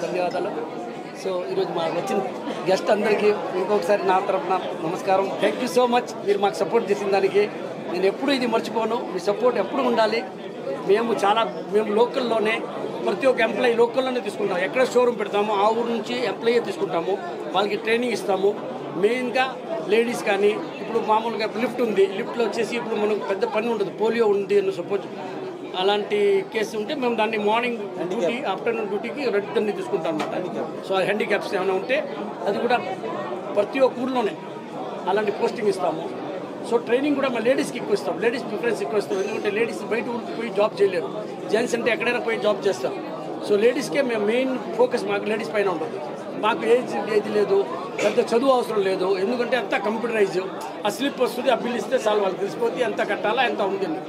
ధన్యవాదాలు. సో ఈరోజు మాకు వచ్చిన గెస్ట్ అందరికీ ఇంకొకసారి నా తరఫున నమస్కారం. Thank you so much. మీరు మాకు సపోర్ట్ చేసిన దానికి నేను ఎప్పుడు ఇది మర్చిపోను. మీ సపోర్ట్ ఎప్పుడు ఉండాలి. మేము లోకల్లోనే ప్రతి ఒక్క ఎంప్లాయీ లోకల్లోనే తీసుకుంటాము. ఎక్కడ షోరూమ్ పెడతామో ఆ ఊరు నుంచి ఎంప్లాయీ తీసుకుంటాము. వాళ్ళకి ట్రైనింగ్ ఇస్తాము. మెయిన్గా లేడీస్ కానీ ఇప్పుడు మామూలుగా లిఫ్ట్ ఉంది. లిఫ్ట్లో వచ్చేసి ఇప్పుడు మనకు పెద్ద పని ఉండదు. పోలియో ఉంది అని సపోజ్ అలాంటి కేసు ఉంటే మేము దాన్ని మార్నింగ్ డ్యూటీ ఆఫ్టర్నూన్ డ్యూటీకి రెడ్ని తీసుకుంటాం అన్నమాట. సో ఆ హ్యాండిక్యాప్స్ ఏమైనా ఉంటే అది కూడా ప్రతి ఒక్క ఊర్లోనే అలాంటి పోస్టింగ్ ఇస్తాము. సో ట్రైనింగ్ కూడా మా లేడీస్కి ఎక్కువ ఇస్తాం. లేడీస్ ప్రిఫరెన్స్ ఎక్కువ ఇస్తాం. ఎందుకంటే లేడీస్ బయట ఊరికి పోయి జాబ్ చేయలేరు. జెంట్స్ అంటే ఎక్కడైనా పోయి జాబ్ చేస్తాం. సో లేడీస్కే మేము మెయిన్ ఫోకస్ మాకు లేడీస్ పైన ఉంటుంది. మాకు ఏజ్ లేదు, పెద్ద చదువు అవసరం లేదు. ఎందుకంటే అంతా కంప్యూటరైజ్. ఆ స్లిప్ వస్తుంది, ఆ బిల్ ఇస్తే చాలు వాళ్ళకి తెలిసిపోతే ఎంత కట్టాలా ఎంత ఉంటుంది.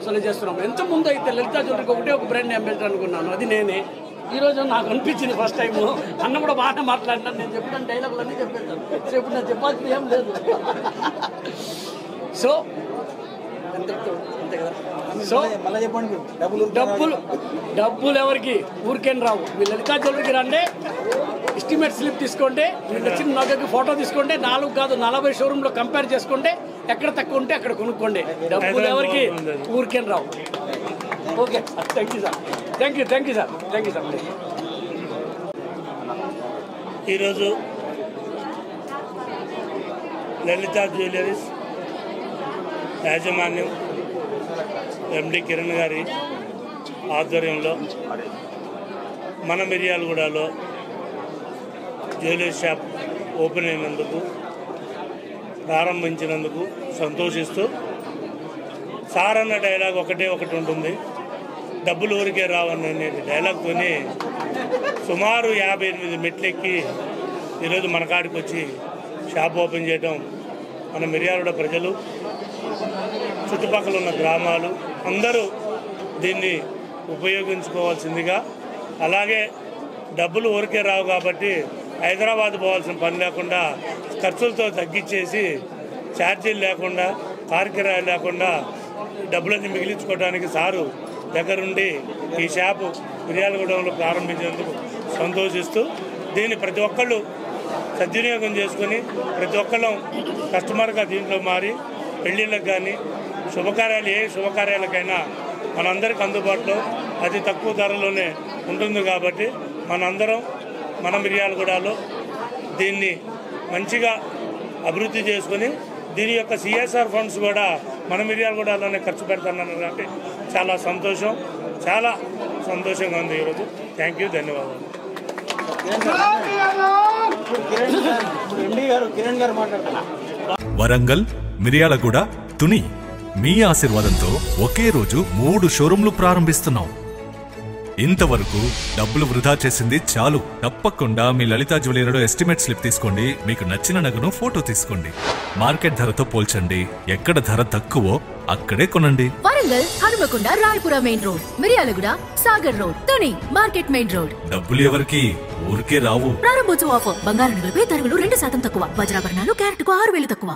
సో నేను చేస్తున్నాం. ఎంత ముందు అయితే లలితా జ్యువెలరీకి ఒక బ్రాండ్ అంబేద్కర్ అనుకున్నాను. అది నేనే. ఈరోజు నాకు అనిపించింది ఫస్ట్ టైము. అన్న కూడా బాగానే మాట్లాడినాను. నేను చెప్పిన డైలాగులు అన్నీ చెప్పేస్తాను. సో ఇప్పుడు నేను చెప్పాల్సింది ఏం లేదు. సో అంతే కదా. సో డబ్బులు ఎవరికి ఊరికేం రావు. మీరు లలితా జ్యువెలరీకి రండి, ఎస్టిమేట్ స్లిప్ తీసుకోండి, మీరు నచ్చిన నగకి ఫోటో తీసుకోండి. 4 కాదు 40 షోరూంలో కంపేర్ చేసుకోండి. ఎక్కడ తక్కువ ఉంటే అక్కడ కొనుక్కోండి. డబ్బులు ఎవరికి ఊరికేం రావు. Okay, thank you sir. Thank you sir. ఈరోజు లలితా జ్యువెలరీస్ యాజమాన్యం ఎండి కిరణ్ గారి ఆధ్వర్యంలో మన మిర్యాలగూడలో జ్యువెలరీ షాప్ ఓపెన్ అయినందుకు, ప్రారంభించినందుకు సంతోషిస్తూ, సార్ అన్న డైలాగ్ ఒకటి ఉంటుంది, డబ్బులు ఊరికే రావనే డైలాగ్తోని సుమారు 58 మెట్లెక్కి ఈరోజు మన కాడికి వచ్చి షాప్ ఓపెన్ చేయడం మన మిర్యాలగూడ ప్రజలు, చుట్టుపక్కల ఉన్న గ్రామాలు అందరూ దీన్ని ఉపయోగించుకోవాల్సిందిగా, అలాగే డబ్బులు ఊరికే రావు కాబట్టి హైదరాబాద్ పోవాల్సిన పని లేకుండా ఖర్చులతో తగ్గించేసి ఛార్జీలు లేకుండా కారు కిరాయి లేకుండా డబ్బులన్నీ మిగిలించుకోవడానికి సారు దగ్గరుండి ఈ షాపు మిర్యాలగూడెంలో ప్రారంభించినందుకు సంతోషిస్తూ, దీన్ని ప్రతి ఒక్కళ్ళు సద్వినియోగం చేసుకుని ప్రతి ఒక్కళ్ళం కస్టమర్గా దీంట్లో మారి పెళ్ళిళ్ళకి కానీ ఏ శుభకార్యాలకైనా మనందరికి అందుబాటులో అతి తక్కువ ధరలోనే ఉంటుంది. కాబట్టి మనందరం మన మిర్యాలగూడలో దీన్ని మంచిగా అభివృద్ధి చేసుకుని దీని యొక్క సిఎస్ఆర్ ఫండ్స్ కూడా మన మిర్యాలగూడలోనే ఖర్చు పెడతానన్నారు. కాబట్టి చాలా సంతోషంగా ఉంది ఈరోజు. థ్యాంక్ యూ, ధన్యవాదాలు. వరంగల్, మిర్యాలగూడ, తుని మీ ఆశీర్వాదంతో ఒకే రోజు 3 షోరూంలు ప్రారంభిస్తున్నాం. ఇంతవరకు డబ్బులు వృధా చేసింది చాలు. తప్పకుండా మీ లలితా జ్యువెలరీలో ఎస్టిమేట్ స్లిప్ తీసుకోండి. మీకు నచ్చిన నగను ఫోటో తీసుకోండి. మార్కెట్ ధరతో పోల్చండి. ఎక్కడ ధర తక్కువో అక్కడే కొనండి. Warangal, Hanumakonda, Rayapura main road, Miryalaguda, Sagar road, Tuni market main road. డబ్బులు ఎవరికి ఊరికే రావు. ప్రారంభోత్సవ ఆఫర్. బంగారు నగలపై తరుగులు 2% తక్కువ. వజ్రాభరణాలు క్యారెట్కు 6000 తక్కువ.